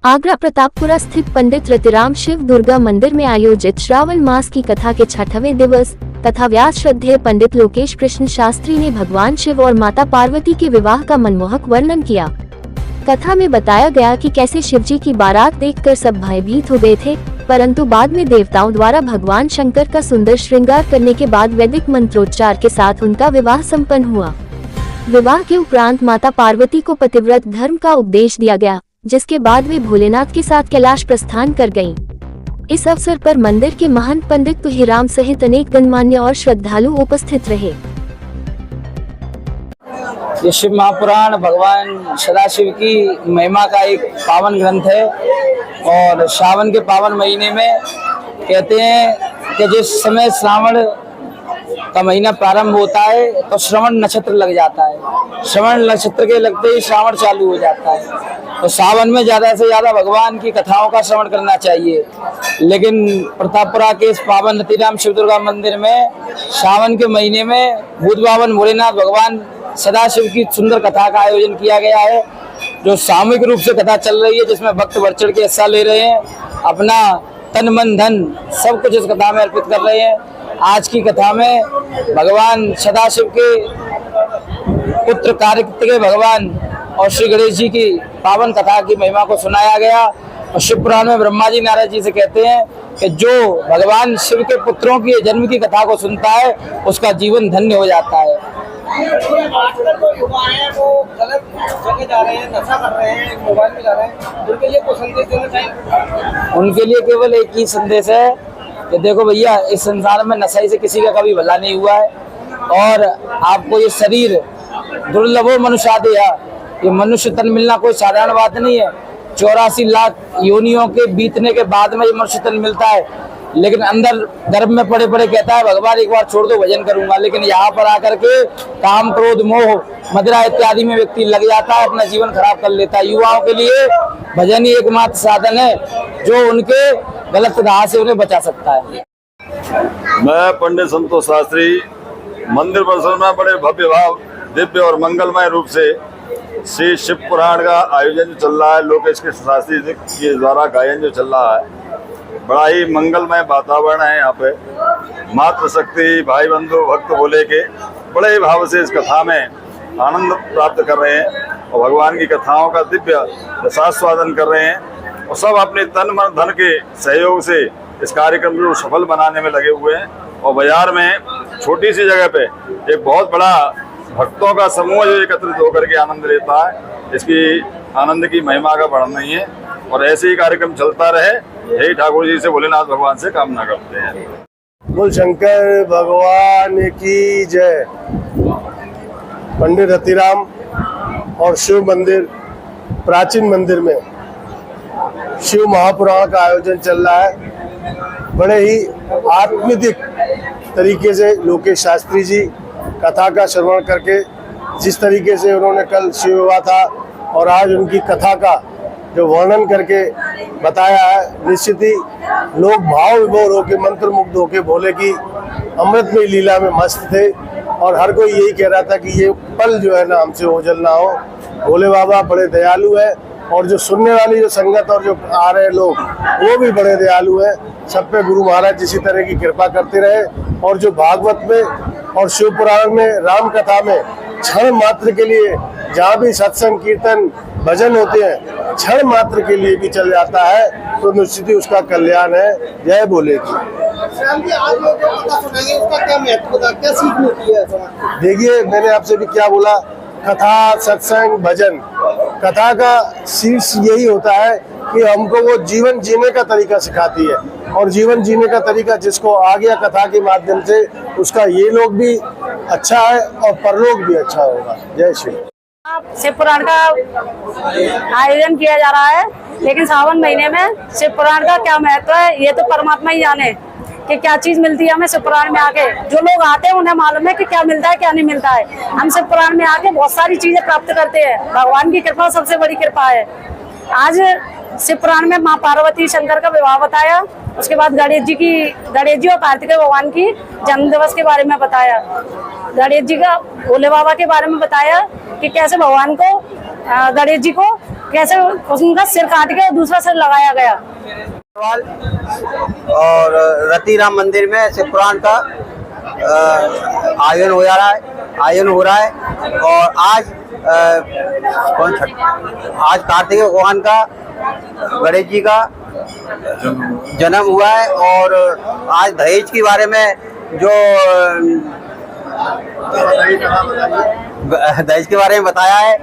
आगरा प्रतापपुरा स्थित पंडित रतिराम शिव दुर्गा मंदिर में आयोजित श्रावण मास की कथा के 6वें दिवस तथा व्यास श्रद्धेय पंडित लोकेश कृष्ण शास्त्री ने भगवान शिव और माता पार्वती के विवाह का मनमोहक वर्णन किया। कथा में बताया गया कि कैसे शिवजी की बारात देखकर सब भयभीत हो गए थे, परंतु बाद में देवताओं द्वारा भगवान शंकर का सुंदर श्रृंगार करने के बाद वैदिक मंत्रोच्चार के साथ उनका विवाह संपन्न हुआ। विवाह के उपरांत माता पार्वती को पतिव्रत धर्म का उपदेश दिया गया, जिसके बाद वे भोलेनाथ के साथ कैलाश प्रस्थान कर गयीं। इस अवसर पर मंदिर के महंत पंडित तुहिराम सहित अनेक गणमान्य और श्रद्धालु उपस्थित रहे। ये शिव महापुराण भगवान सदाशिव की महिमा का एक पावन ग्रंथ है और श्रावण के पावन महीने में कहते हैं कि जिस समय श्रावण का महीना प्रारंभ होता है तो श्रवण नक्षत्र लग जाता है। श्रवण नक्षत्र के लगते ही श्रावण चालू हो जाता है। तो सावन में ज्यादा से ज्यादा भगवान की कथाओं का श्रवण करना चाहिए। लेकिन प्रतापपुरा के इस पावन रतिराम शिव दुर्गा मंदिर में सावन के महीने में भूत बावन भोलेनाथ भगवान सदाशिव की सुंदर कथा का आयोजन किया गया है, जो सामूहिक रूप से कथा चल रही है, जिसमें भक्त बढ़ चढ़ के हिस्सा ले रहे हैं, अपना तन मन धन सब कुछ इस कथा में अर्पित कर रहे हैं। आज की कथा में भगवान सदाशिव के पुत्र कार्तिकेय भगवान और श्री गणेश जी की पावन कथा की महिमा को सुनाया गया। और शिव पुराण में ब्रह्मा जी नारद जी से कहते हैं कि जो भगवान शिव के पुत्रों की जन्म की कथा को सुनता है उसका जीवन धन्य हो जाता है। आजकल जो युवा हैं वो गलत जगह जा रहे हैं, नशा कर रहे हैं, मोबाइल में जा रहे हैं, उनके लिए कोई संदेश देना चाहिए? उनके लिए केवल एक ही संदेश है कि देखो भैया, इस संसार में नशे से किसी का कभी भला नहीं हुआ है और आपको ये शरीर दुर्लभो मनुष्यादेह, ये मनुष्य तन मिलना कोई साधारण बात नहीं है। 84 लाख योनियों के बीतने के बाद में ये मनुष्य तन मिलता है, लेकिन अंदर गर्भ में पड़े पड़े कहता है भगवान एक बार छोड़ दो, भजन करूंगा। लेकिन यहाँ पर आकर के काम क्रोध मोह मदिरा इत्यादि में व्यक्ति लग जाता है, अपना जीवन खराब कर लेता है। युवाओं के लिए भजन ही एकमात्र साधन है जो उनके गलत राह से उन्हें बचा सकता है। मैं पंडित संतोष शास्त्री मंदिर परिसर में बड़े भव्य भाव दिव्य और मंगलमय रूप से श्री शिव पुराण का आयोजन जो चल रहा है, लोकेश के शास्त्री जी के द्वारा गायन जो चल रहा है, बड़ा ही मंगलमय वातावरण है। यहाँ पे मातृ शक्ति भाई बंधु भक्त भोले के बड़े ही भाव से इस कथा में आनंद प्राप्त कर रहे हैं और भगवान की कथाओं का दिव्य रसास्वादन कर रहे हैं और सब अपने तन मन धन के सहयोग से इस कार्यक्रम को सफल बनाने में लगे हुए हैं। और बाजार में छोटी सी जगह पे एक बहुत बड़ा भक्तों का समूह जो एकत्रित होकर के आनंद लेता है, इसकी आनंद की महिमा का वर्णन नहीं है और ऐसे ही कार्यक्रम चलता रहे, यही ठाकुर जी से भोलेनाथ भगवान से कामना करते हैं। बोल शंकर भगवान की जय। पंडित रतिराम और शिव मंदिर प्राचीन मंदिर में शिव महापुराण का आयोजन चल रहा है। बड़े ही आत्मनिक तरीके से लोकेश शास्त्री जी कथा का श्रवण करके, जिस तरीके से उन्होंने कल शिव विवाह था और आज उनकी कथा का जो वर्णन करके बताया है, निश्चित ही लोग भाव विभोर होके मंत्र मुग्ध होके भोले की अमृतमय लीला में मस्त थे और हर कोई यही कह रहा था कि ये पल जो है ना हमसे ओझल ना हो। भोले बाबा बड़े दयालु है और जो सुनने वाली जो संगत और जो आ रहे लोग वो भी बड़े दयालु है। सब पे गुरु महाराज इसी तरह की कृपा करते रहे और जो भागवत में और शिव पुराण में राम कथा में क्षण मात्र के लिए जहाँ भी सत्संग कीर्तन भजन होते हैं, क्षण मात्र के लिए भी चल जाता है तो निश्चित ही उसका कल्याण है। जय भोले की। आज जो कथा सुनाएंगे उसका क्या महत्व था, क्या सीख मिलती है? देखिए, मैंने आपसे भी क्या बोला, कथा सत्संग भजन, कथा का शीर्ष यही होता है कि हमको वो जीवन जीने का तरीका सिखाती है और जीवन जीने का तरीका जिसको आ गया कथा के माध्यम से, उसका ये लोग भी अच्छा है और परलोक भी अच्छा होगा। जय श्री। शिव पुराण का आयोजन किया जा रहा है, लेकिन सावन महीने में शिव पुराण का क्या महत्व है ये तो परमात्मा ही जाने कि क्या चीज मिलती है हमें शिव पुराण में आके। जो लोग आते हैं उन्हें मालूम है कि क्या मिलता है क्या नहीं मिलता है। हम शिव पुराण में आके बहुत सारी चीजें प्राप्त करते हैं। भगवान की कृपा सबसे बड़ी कृपा है। आज शिव पुराण में माँ पार्वती शंकर का विवाह बताया, उसके बाद गणेश जी और कार्तिकेय भगवान की जन्म दिवस के बारे में बताया, गणेश जी का भोले बाबा के बारे में बताया कि कैसे भगवान को गणेश जी को कैसे उनका सिर काट के दूसरा सिर लगाया गया। और रतिराम मंदिर में शिव पुराण का आयोजन हो रहा है और आज आज कार्तिक भगवान का गणेश जी का जन्म हुआ है और आज दहेज के बारे में जो दहेज के बारे में बताया है